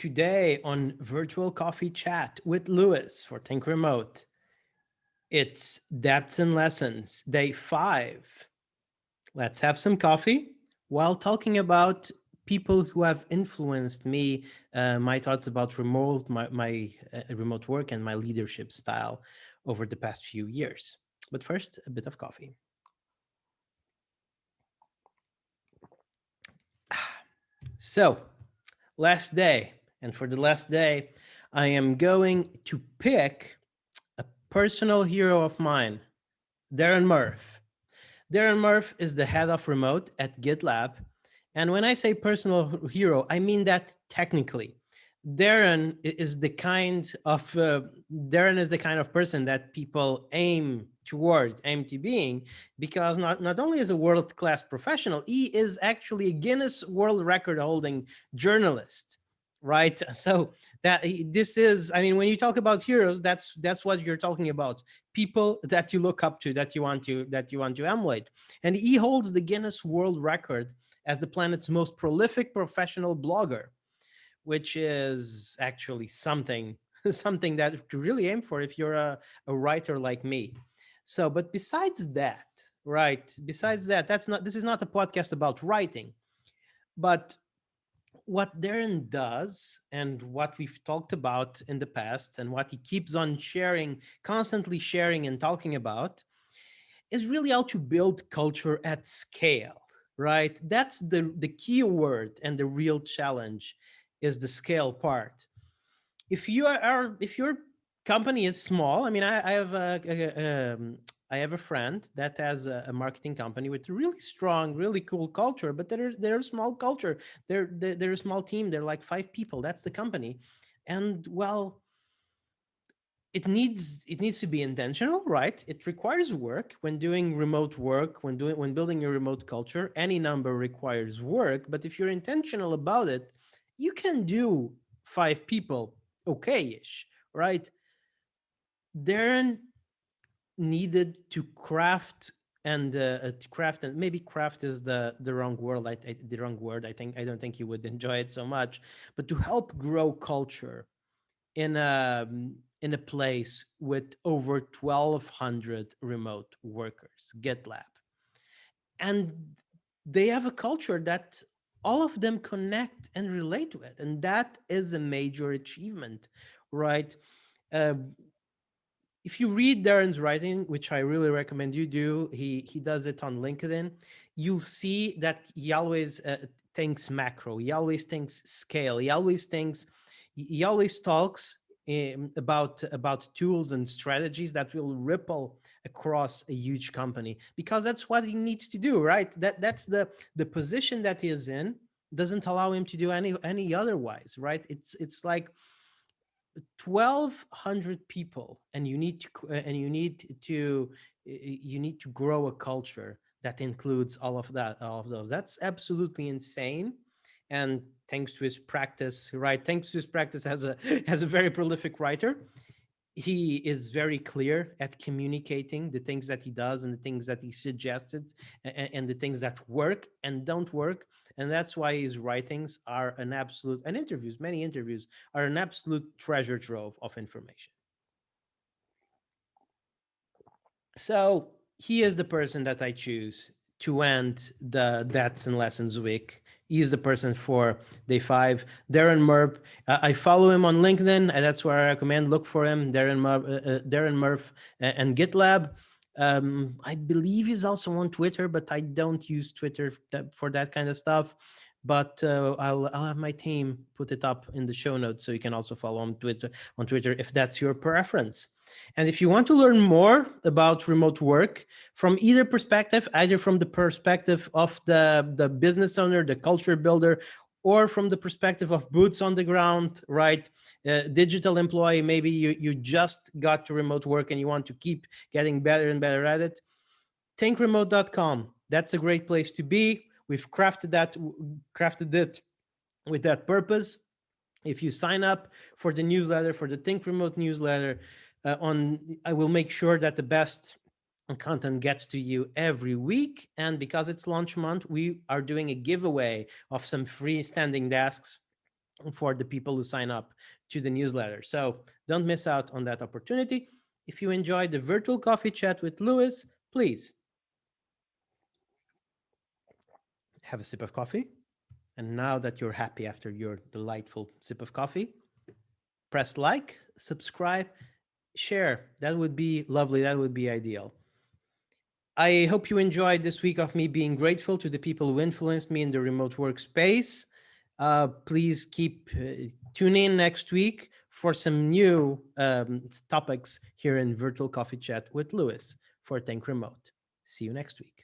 Today on Virtual Coffee Chat with Lewis for Think Remote, it's Depths and Lessons, day 5. Let's have some coffee while talking about people who have influenced me, my thoughts about my remote work and my leadership style over the past few years. But first, a bit of coffee. So, last day. And for the last day, I am going to pick a personal hero of mine, Darren Murph. Darren Murph is the head of remote at GitLab. And when I say personal hero, I mean that technically. Darren is the kind of Darren is the kind of person that people aim towards, aim to being, because not only is a world-class professional, he is actually a Guinness World Record holding journalist, right? So that this is, I mean, when you talk about heroes, that's what you're talking about. People that you look up to, that you want to emulate. And he holds the Guinness World Record as the planet's most prolific professional blogger, which is actually something something that to really aim for if you're a writer like me. So, but besides that, right? Besides that, this is not a podcast about writing, but what Darren does and what we've talked about in the past and what he keeps on sharing, constantly sharing and talking about is really how to build culture at scale, right? That's the key word, and the real challenge is the scale part. If your company is small, I mean, I have a friend that has a marketing company with a really strong, really cool culture, but they're a small culture. They're a small team. They're like 5 people. That's the company, and well, it needs to be intentional, right? It requires work when doing remote work, when building your remote culture. Any number requires work, but if you're intentional about it, you can do 5 people okay-ish, right? Darren needed to craft, and maybe craft is the wrong word. The wrong word. I don't think you would enjoy it so much, but to help grow culture in a place with over 1,200 remote workers, GitLab, and they have a culture that all of them connect and relate with, and that is a major achievement, right? Uh, if you read Darren's writing, which I really recommend you do, he does it on LinkedIn. You'll see that he always thinks macro. He always thinks scale. He always talks about tools and strategies that will ripple across a huge company, because that's what he needs to do, right? That's the position that he is in doesn't allow him to do any otherwise, right? It's like 1,200 people, and you need to grow a culture that includes all of those. That's absolutely insane. And thanks to his practice, right? Thanks to his practice as a as a very prolific writer, he is very clear at communicating the things that he does and the things that he suggested, and the things that work and don't work. And that's why his writings are an absolute, and interviews, many interviews, are an absolute treasure trove of information. So he is the person that I choose to end the That's and Lessons week. He's the person for day 5. Darren Murph. I follow him on LinkedIn, and that's where I recommend. Look for him, Darren Murph, and GitLab. I believe he's also on Twitter, but I don't use Twitter for that kind of stuff. But I'll have my team put it up in the show notes, so you can also follow on Twitter if that's your preference. And if you want to learn more about remote work from either perspective, either from the perspective of the business owner, the culture builder, or from the perspective of boots on the ground, right? Digital employee, maybe you just got to remote work and you want to keep getting better and better at it. Thinkremote.com. That's a great place to be. We've crafted it with that purpose. If you sign up for the newsletter, for the Think Remote newsletter, I will make sure that the best content gets to you every week. And because it's launch month, we are doing a giveaway of some free standing desks for the people who sign up to the newsletter. So don't miss out on that opportunity. If you enjoyed the virtual coffee chat with Lewis, please have a sip of coffee. And now that you're happy after your delightful sip of coffee, press like, subscribe, share. That would be lovely. That would be ideal. I hope you enjoyed this week of me being grateful to the people who influenced me in the remote workspace. Please keep tune in next week for some new topics here in Virtual Coffee Chat with Lewis for Think Remote. See you next week.